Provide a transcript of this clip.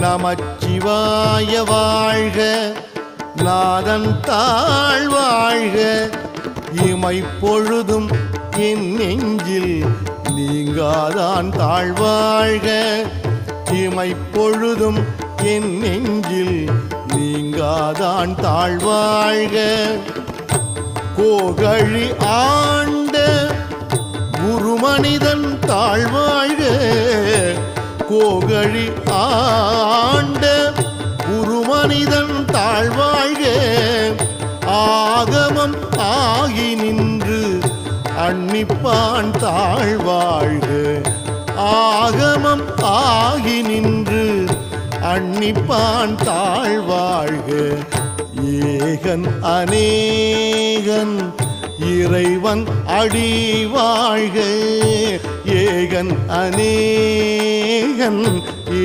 நமச்சிவாய வாழ்க, நாதன் தாழ் வாழ்க, இமைப்பொழுதும் என் நெஞ்சில் நீங்காதான் தாழ்வாழ்க, இமைப்பொழுதும் என் நெஞ்சில் நீங்காதான் தாழ்வாழ்க. கோகழி ஆண்ட குருமனிதன் தாழ்வாழ்க, கோகழி ஆண்ட குருமனிதன் தாழ்வாழ்க, ஆகமம் ஆகி நின்று அன்னிப்பான் தாழ்வாழ்க, ஆகமம் ஆகி நின்று அன்னிப்பான் தாழ்வாழ்க. ஏகன் அநேகன் இறைவன் அடி வாழ்க, ஏகன் அநேகன்